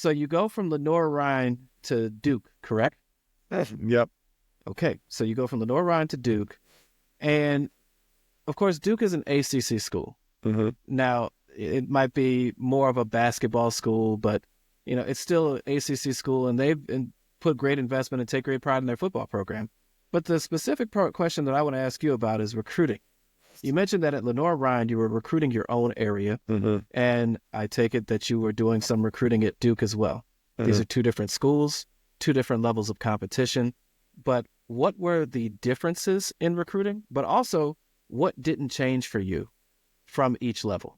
So you go from Lenore-Ryan to Duke, correct? Yep. Okay. So you go from Lenore-Ryan to Duke. And, of course, Duke is an ACC school. Mm-hmm. Now, it might be more of a basketball school, but, it's still an ACC school, and they've put great investment and take great pride in their football program. But the specific question that I want to ask you about is recruiting. You mentioned that at Lenore-Ryan, you were recruiting your own area, and I take it that you were doing some recruiting at Duke as well. These are two different schools, two different levels of competition. But what were the differences in recruiting? But also, what didn't change for you from each level?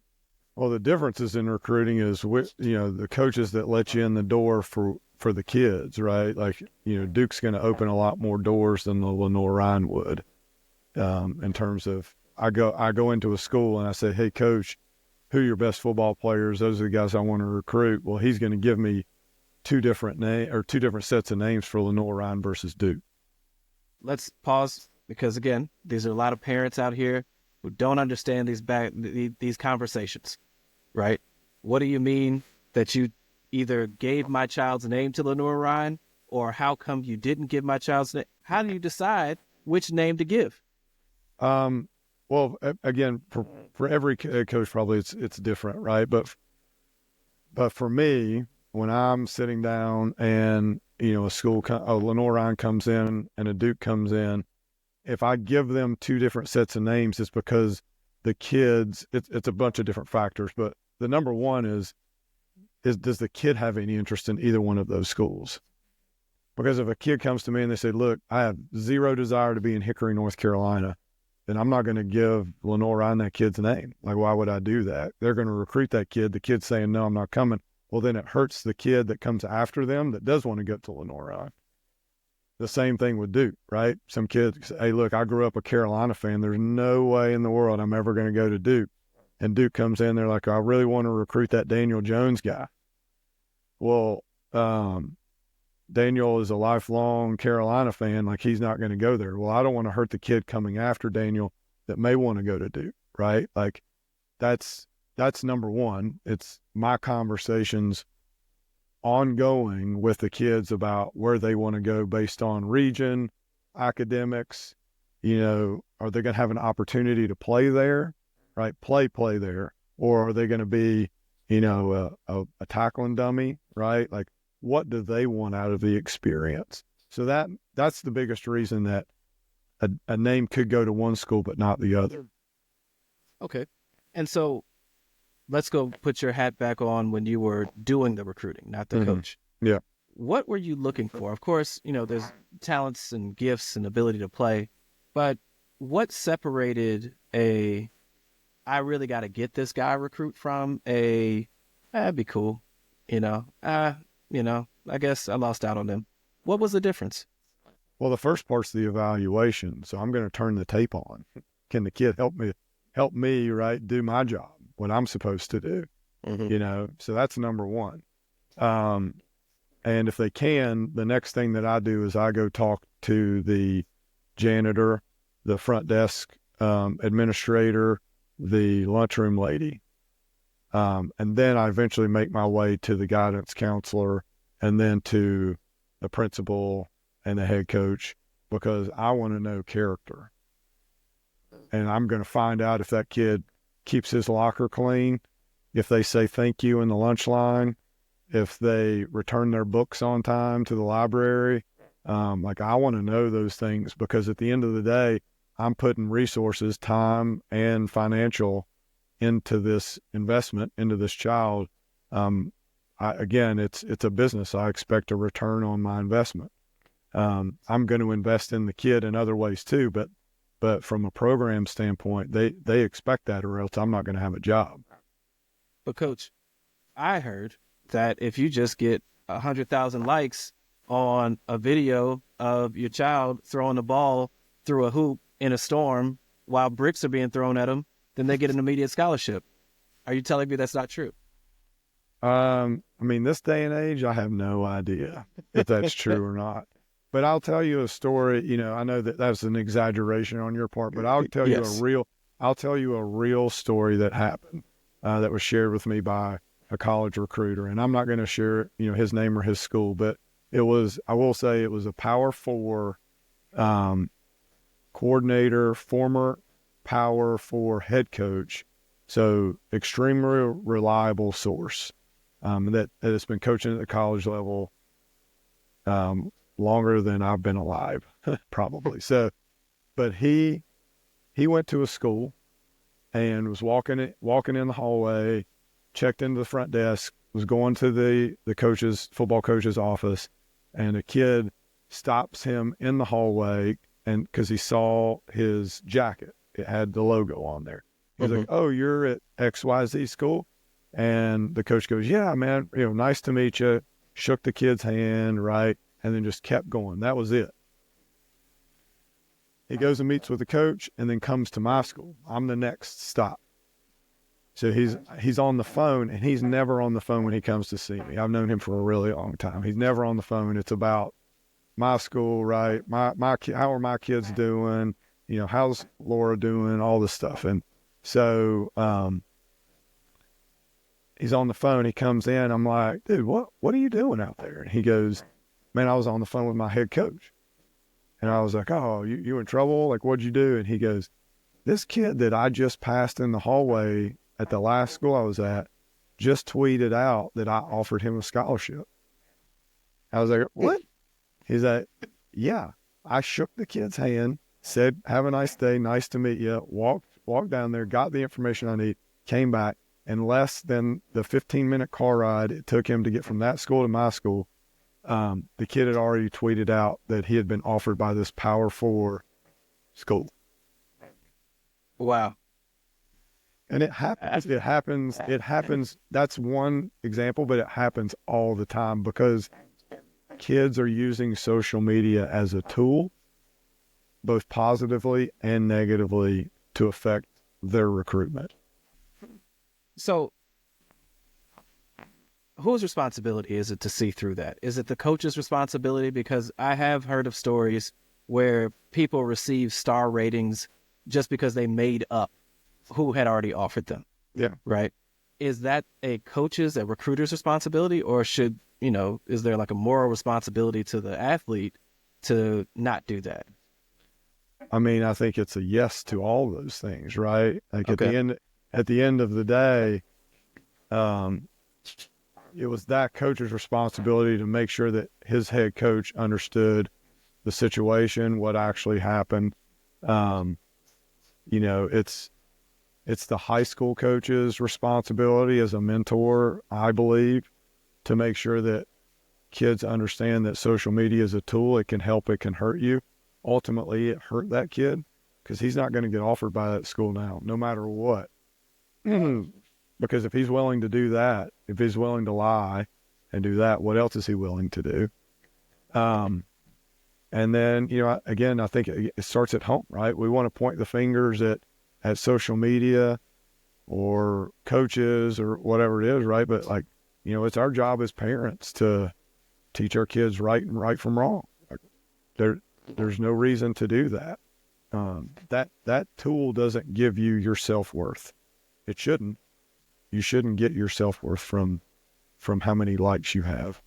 Well, the differences in recruiting is, the coaches that let you in the door for the kids, right? Like, Duke's going to open a lot more doors than the Lenore-Ryan would, in terms of, I go into a school and I say, hey, coach, who are your best football players? Those are the guys I want to recruit. Well, he's going to give me two different sets of names for Lenore-Ryan versus Duke. Let's pause because, again, these are a lot of parents out here who don't understand these conversations, right? What do you mean that you either gave my child's name to Lenore-Ryan, or how come you didn't give my child's name? How do you decide which name to give? Well, again, for every coach, probably it's different, right? But for me, when I'm sitting down and a Lenore-Ryan comes in and a Duke comes in, if I give them two different sets of names, it's because the kids. It's a bunch of different factors, but the number one is does the kid have any interest in either one of those schools? Because if a kid comes to me and they say, look, I have zero desire to be in Hickory, North Carolina, then I'm not going to give Lenore-Ryan that kid's name. Like, why would I do that? They're going to recruit that kid. The kid's saying, no, I'm not coming. Well, then it hurts the kid that comes after them that does want to get to Lenore-Ryan. The same thing with Duke, right? Some kids say, hey, look, I grew up a Carolina fan. There's no way in the world I'm ever going to go to Duke. And Duke comes in, they're like, I really want to recruit that Daniel Jones guy. Well, Daniel is a lifelong Carolina fan. Like, he's not going to go there. Well, I don't want to hurt the kid coming after Daniel that may want to go to Duke, right? Like, that's number one. It's my conversations ongoing with the kids about where they want to go based on region, academics. Are they going to have an opportunity to play there, right? Play there, or are they going to be, a tackling dummy, right? Like, what do they want out of the experience? So that's the biggest reason that a name could go to one school but not the other. Okay. And so let's go put your hat back on when you were doing the recruiting, not the coach. Yeah. What were you looking for? Of course, there's talents and gifts and ability to play, but what separated I really got to get this guy recruit from that'd be cool. I guess I lost out on them. What was the difference? Well, the first part's the evaluation. So I'm going to turn the tape on. Can the kid help me, right, do my job, what I'm supposed to do? So that's number one. And if they can, the next thing that I do is I go talk to the janitor, the front desk administrator, the lunchroom lady. And then I eventually make my way to the guidance counselor and then to the principal and the head coach, because I want to know character. And I'm going to find out if that kid keeps his locker clean, if they say thank you in the lunch line, if they return their books on time to the library. I want to know those things, because at the end of the day, I'm putting resources, time and financial into this investment, into this child. It's a business. I expect a return on my investment. I'm going to invest in the kid in other ways too, but from a program standpoint, they expect that, or else I'm not going to have a job. But Coach, I heard that if you just get 100,000 likes on a video of your child throwing the ball through a hoop in a storm while bricks are being thrown at them, then they get an immediate scholarship. Are you telling me that's not true? This day and age, I have no idea if that's true or not. But I'll tell you a story. I know that that's an exaggeration on your part, but I'll tell you a real story that happened, that was shared with me by a college recruiter, and I'm not going to share, his name or his school, but I will say it was a Power Four coordinator, former Power Four head coach. So extremely reliable source that has been coaching at the college level longer than I've been alive, probably. So, but he went to a school and was walking in the hallway, checked into the front desk, was going to the football coach's office, and a kid stops him in the hallway, and because he saw his jacket, it had the logo on there. He's like, "Oh, you're at XYZ school?" And the coach goes, "Yeah, man, nice to meet you." Shook the kid's hand, right? And then just kept going. That was it. He goes and meets with the coach and then comes to my school. I'm the next stop. So he's on the phone, and he's never on the phone when he comes to see me. I've known him for a really long time. He's never on the phone. It's about my school, right? How are my kids doing? How's Laura doing? All this stuff. And so he's on the phone. He comes in. I'm like, "Dude, what are you doing out there?" And he goes, "Man, I was on the phone with my head coach." And I was like, "Oh, you in trouble? Like, what'd you do?" And he goes, "This kid that I just passed in the hallway at the last school I was at just tweeted out that I offered him a scholarship." I was like, "What?" He's like, "Yeah, I shook the kid's hand, said, 'Have a nice day. Nice to meet you.' Walked down there, got the information I need, came back. In less than the 15-minute car ride it took him to get from that school to my school, the kid had already tweeted out that he had been offered by this Power Four school." Wow. And it happens. It happens. That's one example, but it happens all the time because kids are using social media as a tool, both positively and negatively, to affect their recruitment. So whose responsibility is it to see through that? Is it the coach's responsibility? Because I have heard of stories where people receive star ratings just because they made up who had already offered them. Yeah. Right. Is that a recruiter's responsibility, or is there like a moral responsibility to the athlete to not do that? I mean, I think it's a yes to all those things, right? Like at the end of the day, it was that coach's responsibility to make sure that his head coach understood the situation, what actually happened. It's the high school coach's responsibility as a mentor, I believe, to make sure that kids understand that social media is a tool. It can help, it can hurt you. Ultimately, it hurt that kid because he's not going to get offered by that school now, no matter what. Because if he's willing to do that, if he's willing to lie and do that, what else is he willing to do? And then, again, I think it starts at home, right? We want to point the fingers at social media or coaches or whatever it is, right? But it's our job as parents to teach our kids right from wrong. There's no reason to do that. That tool doesn't give you your self-worth. It shouldn't. You shouldn't get your self-worth from how many likes you have.